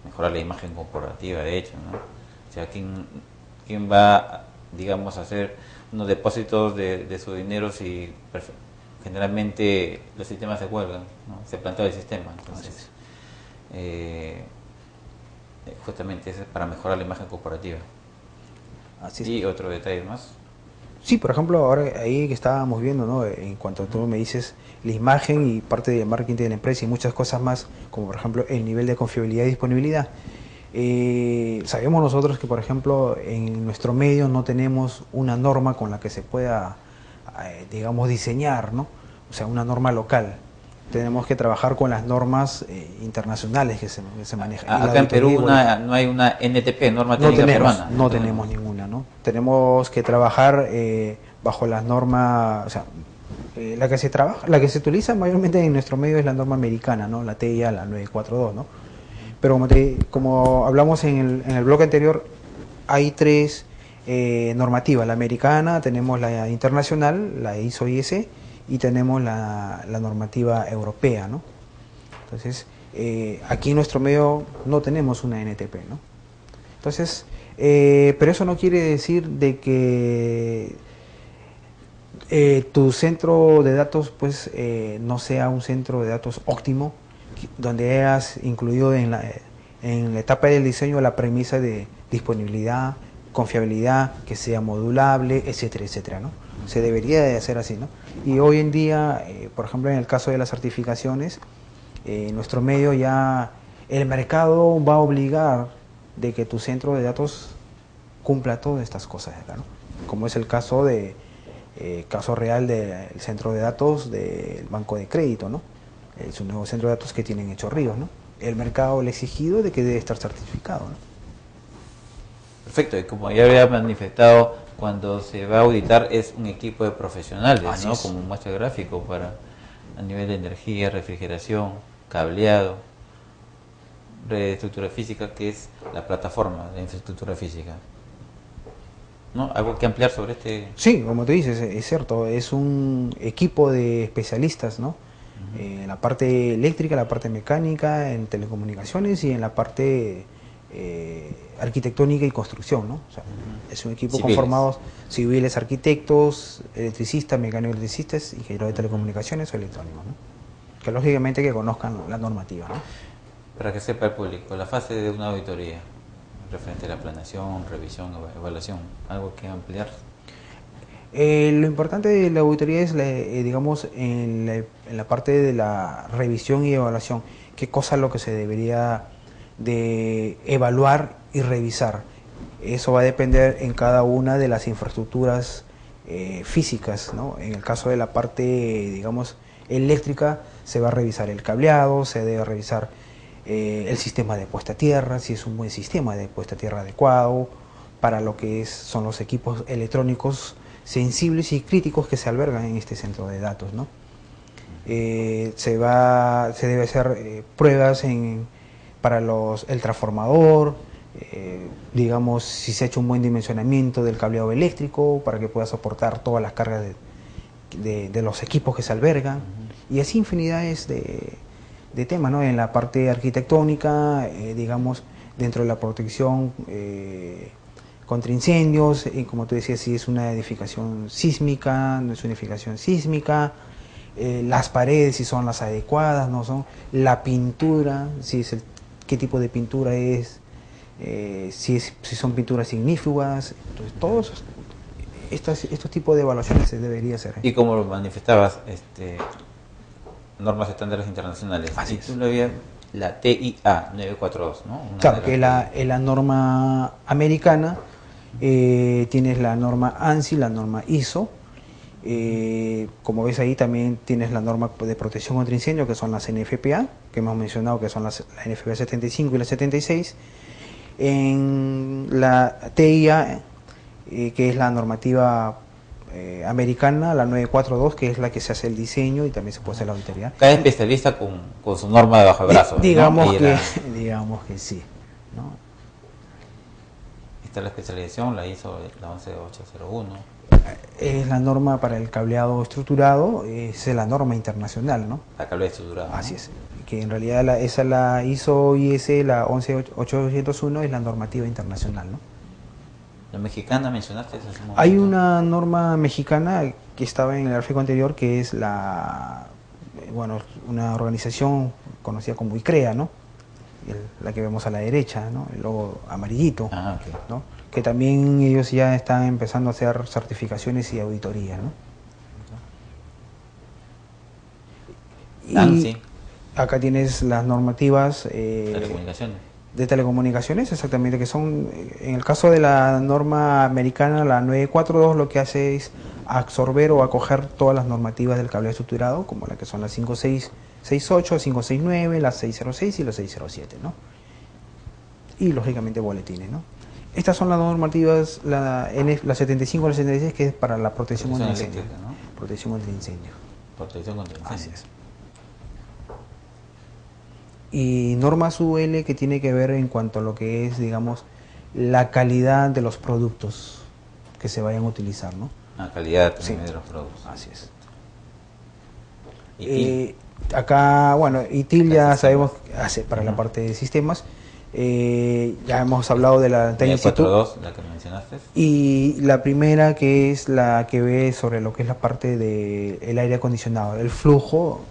mejorar la imagen corporativa, de hecho, ¿no? O sea, ¿quién va, digamos, a hacer unos depósitos de su dinero si generalmente los sistemas se cuelgan, ¿no? Se plantea el sistema? Entonces, justamente eso es para mejorar la imagen corporativa. Así es. Y otro detalle más. Sí, por ejemplo, ahora ahí que estábamos viendo, ¿no? En cuanto tú me dices la imagen y parte del marketing de la empresa y muchas cosas más, como por ejemplo el nivel de confiabilidad y disponibilidad. Sabemos nosotros que, por ejemplo, en nuestro medio no tenemos una norma con la que se pueda, digamos, diseñar, ¿no? O sea, una norma local. Tenemos que trabajar con las normas internacionales que se manejan. Acá en Perú no hay una NTP, norma técnica peruana. No tenemos ninguna, ¿no? Tenemos que trabajar bajo las normas, o sea, la que se utiliza mayormente en nuestro medio es la norma americana, ¿no? La TIA, la 942, ¿no? Pero como hablamos en el bloque anterior, hay tres normativas: la americana, tenemos la internacional, la ISO-IS, y tenemos la normativa europea, ¿no? Entonces, aquí en nuestro medio no tenemos una NTP, ¿no? Entonces, pero eso no quiere decir de que tu centro de datos, pues, no sea un centro de datos óptimo, donde hayas incluido en la etapa del diseño la premisa de disponibilidad, confiabilidad, que sea modulable, etcétera, etcétera, ¿no? Se debería de hacer así, ¿no? Y hoy en día, por ejemplo, en el caso de las certificaciones, en nuestro medio ya el mercado va a obligar de que tu centro de datos cumpla todas estas cosas, ¿no? Como es el caso caso real del centro de datos del Banco de Crédito, ¿no? Es un nuevo centro de datos que tienen Hechos Ríos, ¿no? El mercado le ha exigido de que debe estar certificado, ¿no? Perfecto, y como ya había manifestado, cuando se va a auditar es un equipo de profesionales, Así ¿no? es. Como muestra gráfico a nivel de energía, refrigeración, cableado, red de estructura física, que es la plataforma de infraestructura física. ¿No? ¿Algo que ampliar sobre este? Sí, como te dices, es cierto, es un equipo de especialistas, ¿no? En la parte eléctrica, la parte mecánica, en telecomunicaciones y en la parte arquitectónica y construcción, ¿no? O sea, es un equipo Civiles. conformado civiles, arquitectos, electricistas, mecánico-electricistas, ingenieros de telecomunicaciones o electrónicos, ¿no? Que lógicamente que conozcan la normativa, ¿no? Para que sepa el público, la fase de una auditoría referente a la planeación, revisión, evaluación, algo que ampliar. Lo importante de la auditoría es, digamos, en la parte de la revisión y evaluación, qué cosa es lo que se debería de evaluar y revisar. Eso va a depender en cada una de las infraestructuras físicas, ¿no? En el caso de la parte, digamos, eléctrica, se va a revisar el cableado, se debe revisar el sistema de puesta a tierra, si es un buen sistema de puesta a tierra adecuado para lo que son los equipos electrónicos sensibles y críticos que se albergan en este centro de datos, ¿no? Se debe hacer pruebas para el transformador, digamos, si se ha hecho un buen dimensionamiento del cableado eléctrico para que pueda soportar todas las cargas de los equipos que se albergan, y así infinidades de temas, ¿no? En la parte arquitectónica, digamos, dentro de la protección contra incendios, como tú decías, si es una edificación sísmica, no es una edificación sísmica, las paredes si son las adecuadas, no son, la pintura, si es qué tipo de pintura es, si son pinturas ignífugas, entonces todos estos tipos de evaluaciones se debería hacer. Y como lo manifestabas, normas estándares internacionales. Así Y es. tú lo habías, la TIA 942, ¿no? Una Claro, de que las la norma americana, tienes la norma ANSI, la norma ISO, como ves ahí también tienes la norma de protección contra incendio, que son las NFPA, que hemos mencionado, que son la NFPA 75 y la 76. En la TIA, que es la normativa americana, la 942, que es la que se hace el diseño y también se puede hacer la auditoría. Cada especialista con su norma debajo del brazo. Digamos, ¿no? que, digamos que sí, ¿no? Está la especialización, la hizo la 11801. Es la norma para el cableado estructurado, es la norma internacional, ¿no? La cable estructurada, ¿no? Así es, que en realidad esa la ISO IS, la 11801, es la normativa internacional, ¿no? La mexicana mencionaste hace un momento. Hay una norma mexicana que estaba en el gráfico anterior, que es una organización conocida como ICREA, ¿no? La que vemos a la derecha, ¿no? El logo amarillito, Ah, ok. ¿no? Que también ellos ya están empezando a hacer certificaciones y auditorías, ¿no? ANSI, Acá tienes las normativas telecomunicaciones. de telecomunicaciones, exactamente, que son, en el caso de la norma americana, la 942, lo que hace es absorber o acoger todas las normativas del cable estructurado, como la que son las 5668, 569, las 606 y las 607, ¿no? Y lógicamente boletines, ¿no? Estas son las normativas, la 75 y la 76, que es para la protección contra incendio. Eléctrica, ¿no? Protección contra incendio. Protección contra incendios. Así es. Y normas UL, que tiene que ver en cuanto a lo que es, digamos, la calidad de los productos que se vayan a utilizar, ¿no? La calidad también Sí. de los productos. Así es. Y Acá, bueno, ITIL ya Sistemas. sabemos que hace para la parte de sistemas. Ya hemos hablado de la técnica 942, la que mencionaste. y la primera, que es la que ve sobre lo que es la parte del aire acondicionado, el flujo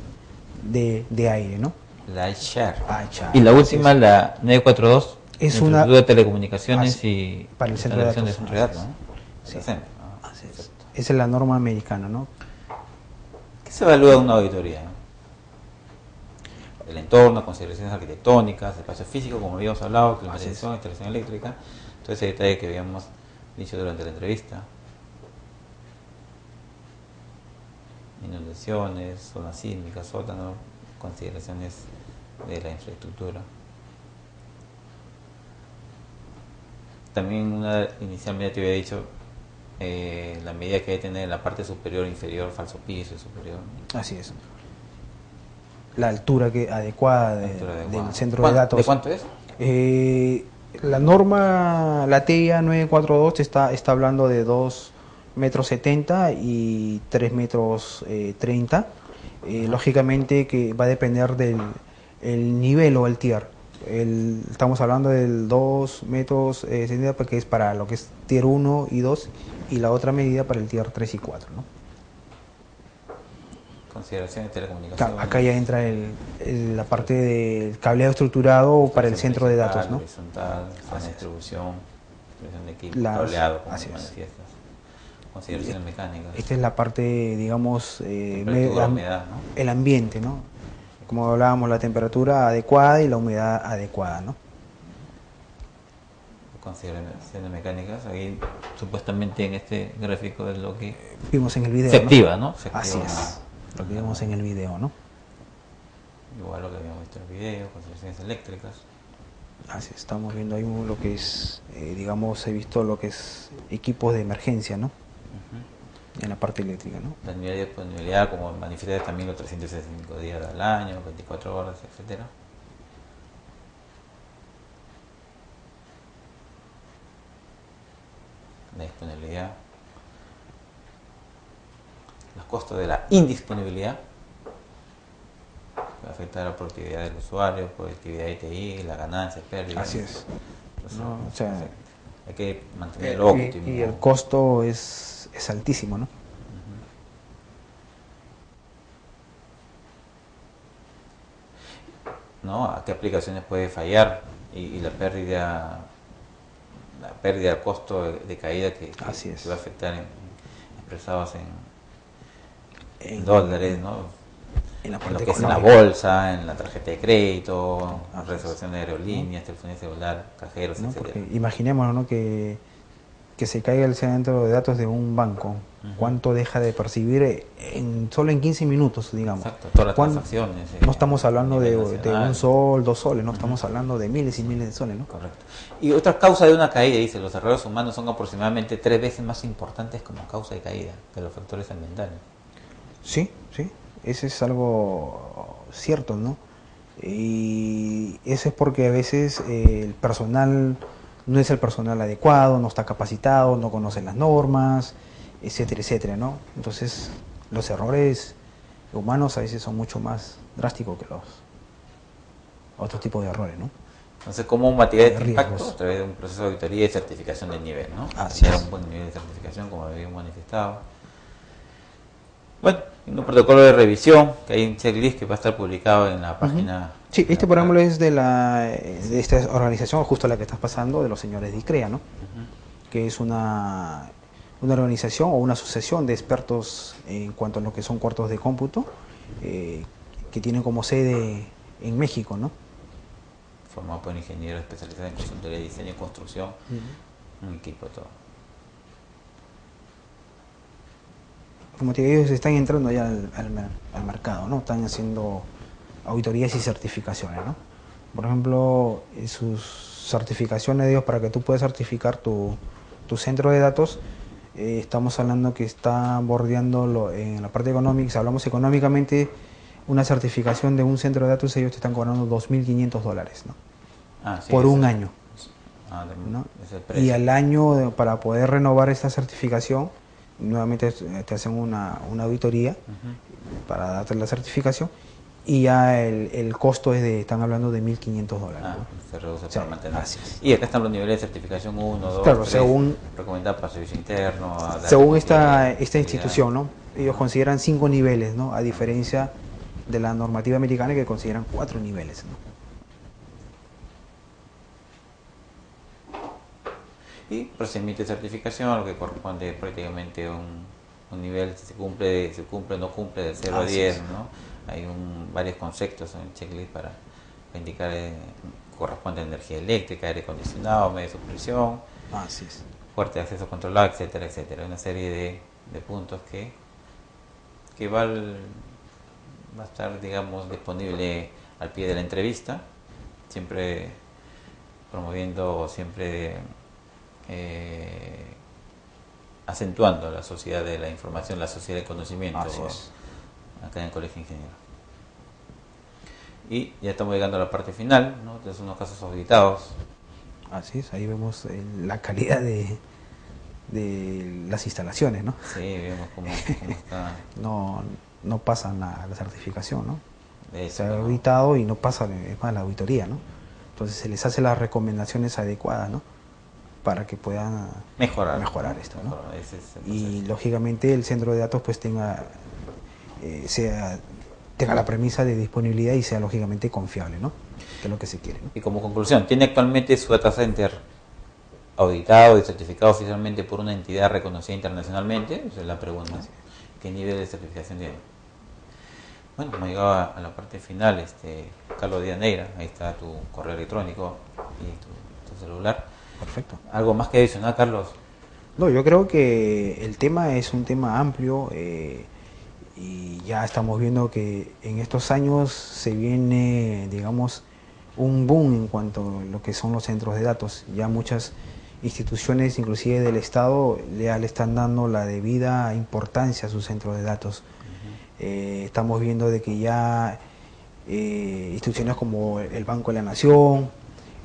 de aire, ¿no? La iShare. iShare. Y la última, la 942, Es Instituto una- de Telecomunicaciones Así, y para el centro de datos. Centro de datos, Así ¿no? Sí. El centro, ¿no? Así es. Perfecto. Esa es la norma americana, ¿no? ¿Qué se evalúa en una auditoría? El entorno, consideraciones arquitectónicas, espacio físico, como habíamos hablado, climatización, instalación eléctrica, todo ese detalle que habíamos dicho durante la entrevista. Inundaciones, zonas sísmicas, sótanos, consideraciones de la infraestructura. También inicialmente te había dicho la medida que hay que tener en la parte superior e inferior, falso piso y superior. Así es. La altura adecuada, Altura adecuada. del centro de datos. ¿De cuánto es? La norma, la TIA 942 está hablando de 2,70 m y 3,30 m. Lógicamente que va a depender del el nivel o el tier. Estamos hablando del 2 metros porque es para lo que es tier 1 y 2, y la otra medida para el tier 3 y 4, ¿no? Consideraciones de telecomunicaciones. Acá ya entra la parte del cableado estructurado para el centro de datos, ¿no? Horizontal, zona Así de es. distribución, distribución de equipo, Las- cableado, como así es. manifiestas. Consideraciones mecánicas. Esta es la parte, digamos, Temperatura, humedad, ¿no? el ambiente, ¿no? Como hablábamos, la temperatura adecuada y la humedad adecuada, ¿no? Consideraciones mecánicas. Ahí supuestamente en este gráfico es lo que Vimos en el video, se ¿no? activa, ¿no? Se activa Así una- es, lo que vimos en el video, ¿no? Igual lo que habíamos visto en el video, consideraciones eléctricas. Así es, estamos viendo ahí lo que es, digamos, he visto lo que es equipos de emergencia, ¿no? En la parte eléctrica, ¿no? La nivel de disponibilidad, como manifiesta también los 365 días al año, 24 horas, etcétera. La disponibilidad. Los costos de la indisponibilidad. Que afecta a la productividad del usuario, productividad ITI, la ganancia, pérdida. Así es. Entonces, No, o sea, hay que mantenerlo óptimo. Y el costo es altísimo, ¿no? ¿No? ¿A qué aplicaciones puede fallar? Y la pérdida del costo de caída que va a afectar expresados en dólares, ¿no? En la En parte lo que es en la económica. bolsa, en la tarjeta de crédito, reservación de aerolíneas, telefonía celular, cajeros, ¿No? etcétera. Porque imaginémonos, ¿no? que se caiga el centro de datos de un banco. ¿Cuánto deja de percibir solo en 15 minutos, digamos? Exacto, todas las transacciones. No estamos hablando a de nivel nacional. un sol, 2 soles, no estamos hablando de miles y miles de soles, ¿no? Correcto. Y otra causa de una caída, dice, los errores humanos son aproximadamente 3 veces más importantes como causa de caída que los factores ambientales. Sí, sí, ese es algo cierto, ¿no? Y eso es porque a veces el personal no es el personal adecuado, no está capacitado, no conoce las normas, etcétera, etcétera, ¿no? Entonces, los errores humanos a veces son mucho más drásticos que los otros tipos de errores, ¿no? Entonces, ¿cómo mitigar este Riesgos. impacto? A través de un proceso de auditoría y certificación del nivel, ¿no? Así Tener es. un buen nivel de certificación, como habíamos manifestado. Bueno, un protocolo de revisión, que hay un checklist que va a estar publicado en la página. Sí, este por ejemplo es de esta organización, justo la que estás pasando, de los señores de ICREA, ¿no? Que es una organización o una asociación de expertos en cuanto a lo que son cuartos de cómputo, que tienen como sede en México, ¿no? Formado por ingenieros especializados en consultoría de diseño y construcción, un equipo todo. Como te digo, ellos están entrando ya al mercado, ¿no? Están haciendo auditorías y certificaciones, ¿no? Por ejemplo, sus certificaciones de ellos, para que tú puedas certificar tu centro de datos, estamos hablando que está bordeando en la parte económica. Si hablamos económicamente, una certificación de un centro de datos, ellos te están cobrando $2.500, ¿no? Sí, por un año. ¿no? Y al año, para poder renovar esta certificación, nuevamente te hacen una auditoría para darte la certificación, y ya el costo están hablando de $1.500. Se reduce O sea, para mantener. así es. Y acá están los niveles de certificación 1, 2, Claro, 3, según recomendado para servicio interno. según esta institución, ¿no? Ellos consideran 5 niveles, ¿no? A diferencia de la normativa americana, que consideran 4 niveles, ¿no? Y procedimiento de certificación, lo que corresponde prácticamente a un nivel, si se cumple o no cumple, de 0 a 10, ¿no? Hay varios conceptos en el checklist para indicar, corresponde a energía eléctrica, aire acondicionado, medio de suspensión, Así es. puerta de acceso controlado, etcétera, etcétera. Una serie de puntos que va a estar, digamos, disponible al pie de la entrevista, siempre promoviendo, siempre acentuando la sociedad de la información, la sociedad del conocimiento, acá en el Colegio de Ingenieros. Y ya estamos llegando a la parte final, ¿no? Entonces, unos casos auditados. Así es, ahí vemos la calidad de las instalaciones, ¿no? Sí, vemos cómo está. No pasan la certificación, ¿no? Se ha ¿no? auditado y no pasa más la auditoría, ¿no? Entonces se les hace las recomendaciones adecuadas, ¿no? Para que puedan mejorar esto, ¿no? Y lógicamente el centro de datos pues tenga la premisa de disponibilidad y sea lógicamente confiable, ¿no? Que es lo que se quiere, ¿no? Y como conclusión, ¿tiene actualmente su data center auditado y certificado oficialmente por una entidad reconocida internacionalmente? Esa es la pregunta. ¿Qué nivel de certificación tiene? Bueno, hemos llegado a la parte final. Carlos Díaz Neira, ahí está tu correo electrónico y tu celular. Perfecto. ¿Algo más que adicionar, Carlos? No, yo creo que el tema es un tema amplio, y ya estamos viendo que en estos años se viene, digamos, un boom en cuanto a lo que son los centros de datos. Ya muchas instituciones, inclusive del Estado, le están dando la debida importancia a sus centros de datos. Estamos viendo de que ya instituciones como el Banco de la Nación,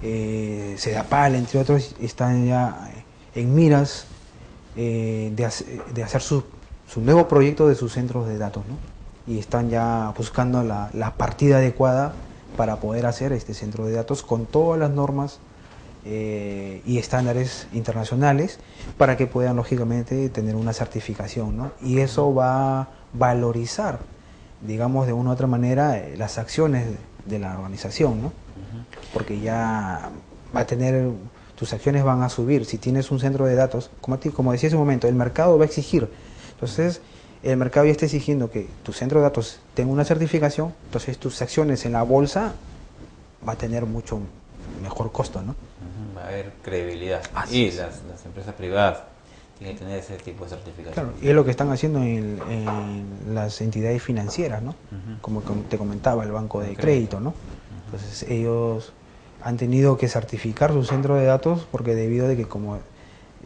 Sedapal, entre otros, están ya en miras de hacer su nuevo proyecto de sus centros de datos, ¿no? Y están ya buscando la partida adecuada para poder hacer este centro de datos con todas las normas y estándares internacionales para que puedan lógicamente tener una certificación, ¿no? Y eso va a valorizar, digamos, de una u otra manera las acciones de la organización, ¿no? Porque ya va a tener, tus acciones van a subir. Si tienes un centro de datos, como decía hace un momento, el mercado va a exigir. Entonces, el mercado ya está exigiendo que tu centro de datos tenga una certificación, entonces tus acciones en la bolsa va a tener mucho mejor costo, ¿no? Va a haber credibilidad. Así Y es. las empresas privadas tienen que tener ese tipo de certificación. Claro, y es lo que están haciendo en las entidades financieras, ¿no? Como te comentaba, el banco de crédito, ¿no? Entonces ellos han tenido que certificar su centro de datos porque debido de que como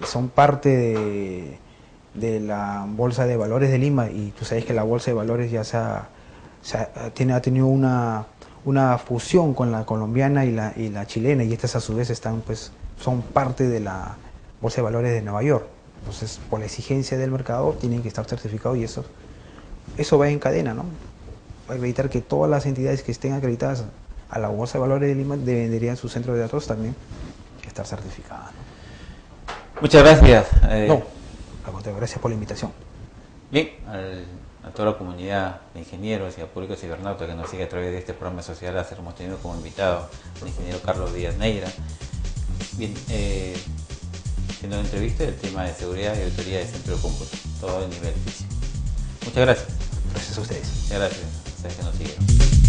son parte de la Bolsa de Valores de Lima, y tú sabes que la Bolsa de Valores ya ha tenido una fusión con la colombiana y la chilena, y estas a su vez son parte de la Bolsa de Valores de Nueva York. Entonces, por la exigencia del mercado, tienen que estar certificados, y eso va en cadena, ¿no? Va a acreditar que todas las entidades que estén acreditadas a la Bolsa de Valores de Lima deberían su centro de datos también estar certificadas, ¿no? Muchas gracias. No, al contrario, gracias por la invitación. Bien, a toda la comunidad de ingenieros y al público cibernauta que nos sigue a través de este programa social, hemos tenido como invitado al ingeniero Carlos Díaz Neira. Bien, haciendo una entrevista del tema de seguridad y auditoría de centro de cómputo, todo a nivel físico. Muchas gracias. Gracias a ustedes. Muchas gracias a ustedes que nos siguen.